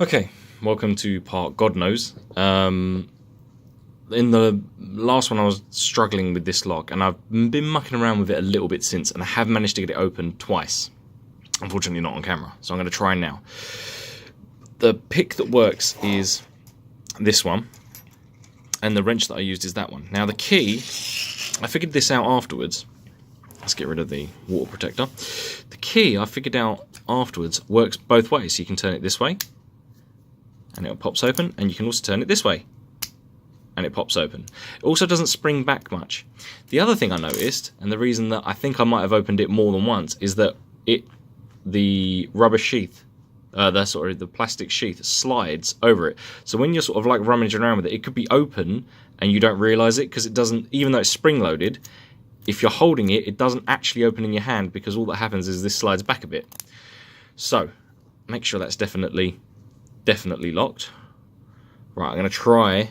Okay, welcome to part God knows. In the last one I was struggling with this lock, and I've been mucking around with it a little bit since, and I have managed to get it open twice. Unfortunately not on camera, so I'm going to try now. The pick that works is this one, and the wrench that I used is that one. Now the key, I figured this out afterwards. Let's get rid of the water protector. The key, I figured out afterwards, works both ways. So you can turn it this way, and it pops open, and you can also turn it this way, and it pops open. It also doesn't spring back much. The other thing I noticed, and the reason that I think I might have opened it more than once, is that the rubber sheath, the plastic sheath slides over it. So when you're sort of like rummaging around with it, it could be open and you don't realise it, because it doesn't, even though it's spring loaded, if you're holding it, it doesn't actually open in your hand, because all that happens is this slides back a bit. So make sure that's definitely locked. Right, I'm going to try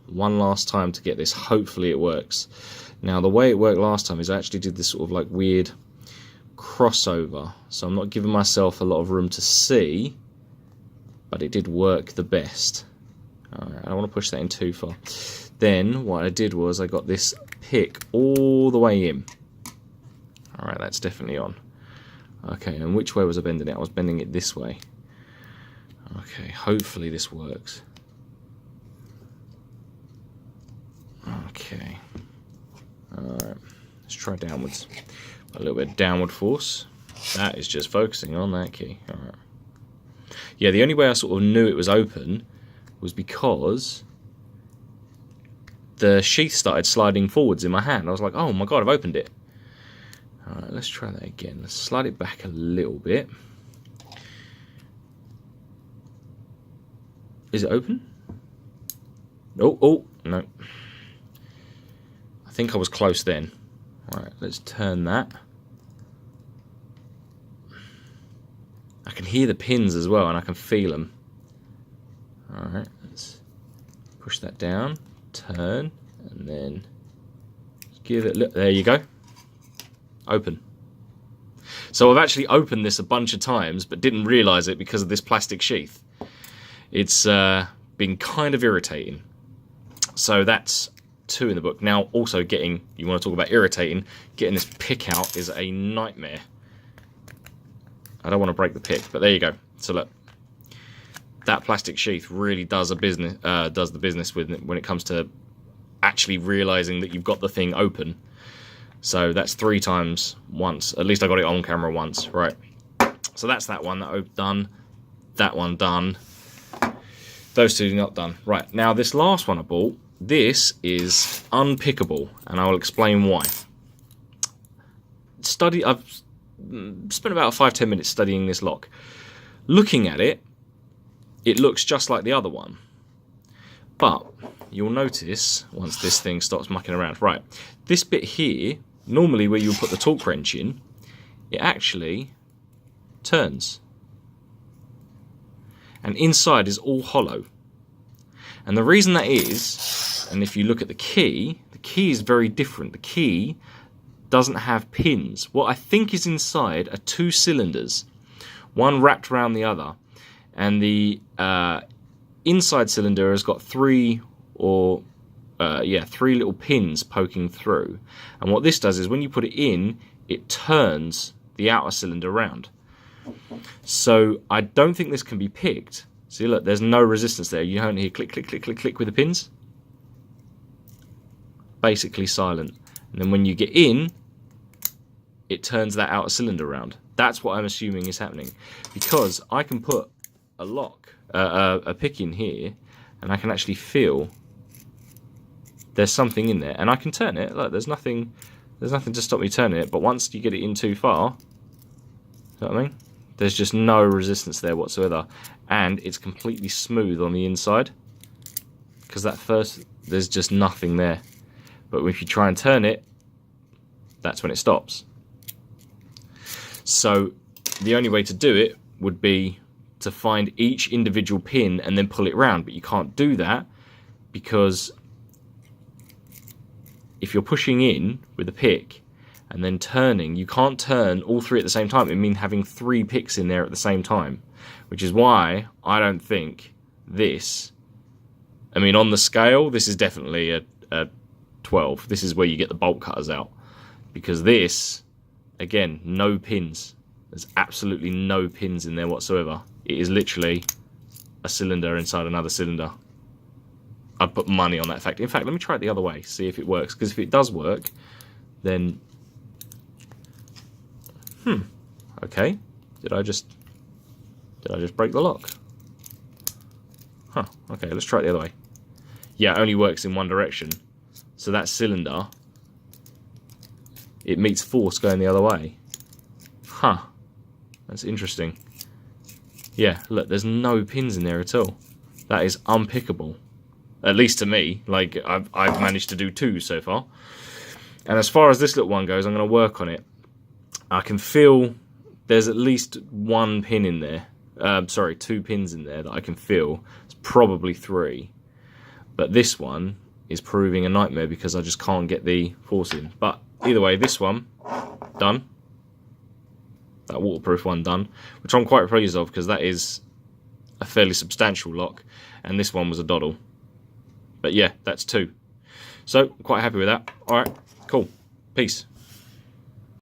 one last time to get this. Hopefully it works. Now the way it worked last time is I actually did this sort of like weird crossover, so I'm not giving myself a lot of room to see, but it did work the best. Alright, I don't want to push that in too far. Then what I did was I got this pick all the way in. Alright, that's definitely on. Okay, and which way was I bending it? I was bending it this way. Okay, hopefully this works. Okay. Alright, let's try downwards. A little bit of downward force. That is just focusing on that key. Alright. Yeah, the only way I sort of knew it was open was because the sheath started sliding forwards in my hand. I was like, oh my god, I've opened it. Alright, let's try that again. Let's slide it back a little bit. Is it open? Oh, no. I think I was close then. Alright, let's turn that. I can hear the pins as well, and I can feel them. Alright, let's push that down, turn, and then give it, look, there you go. Open. So I've actually opened this a bunch of times, but didn't realise it because of this plastic sheath. It's been kind of irritating. So that's 2 in the book. Now, also you want to talk about irritating, getting this pick out is a nightmare. I don't want to break the pick, but there you go. So look, that plastic sheath really does the business with it when it comes to actually realizing that you've got the thing open. So that's 3 times once. At least I got it on camera once, right? So that's that one that I've done. That one done. Those 2 not done. Right, now this last one I bought, this is unpickable, and I will explain why. I've spent about 5-10 minutes studying this lock. Looking at it, it looks just like the other one. But you'll notice, once this thing stops mucking around, right, this bit here, normally where you put the torque wrench in, it actually turns. And inside is all hollow. And the reason that is, and if you look at the key is very different. The key doesn't have pins. What I think is inside are 2 cylinders, one wrapped around the other, and the inside cylinder has got 3 little pins poking through. And what this does is when you put it in, it turns the outer cylinder around. So I don't think this can be picked. See, look, there's no resistance there. You only hear click, click, click, click, click with the pins. Basically silent. And then when you get in, it turns that outer cylinder around. That's what I'm assuming is happening. Because I can put a lock, a pick in here, and I can actually feel there's something in there. And I can turn it. Look, there's nothing to stop me turning it. But once you get it in too far, you know what I mean? There's just no resistance there whatsoever. And it's completely smooth on the inside. Because there's just nothing there. But if you try and turn it, that's when it stops. So the only way to do it would be to find each individual pin and then pull it round. But you can't do that because if you're pushing in with a pick and then turning, you can't turn all 3 at the same time. It means having 3 picks in there at the same time. which is why I don't think this, I mean, on the scale, this is definitely a 12. This is where you get the bolt cutters out, because this, again, no pins. There's absolutely no pins in there whatsoever. It is literally a cylinder inside another cylinder. I'd put money on that fact. In fact, let me try it the other way, see if it works, because if it does work, then okay. Did I just break the lock? Huh. Okay, let's try it the other way. Yeah, it only works in one direction. So that cylinder, it meets force going the other way. Huh. That's interesting. Yeah, look, there's no pins in there at all. That is unpickable. At least to me. Like, I've managed to do 2 so far. And as far as this little one goes, I'm going to work on it. I can feel there's at least 1 pin in there. Sorry, 2 pins in there that I can feel. It's probably 3. But this one is proving a nightmare because I just can't get the force in. But either way, this one, done. That waterproof one done. Which I'm quite pleased of, because that is a fairly substantial lock. And this one was a doddle. But yeah, that's 2. So, quite happy with that. Alright, cool. Peace.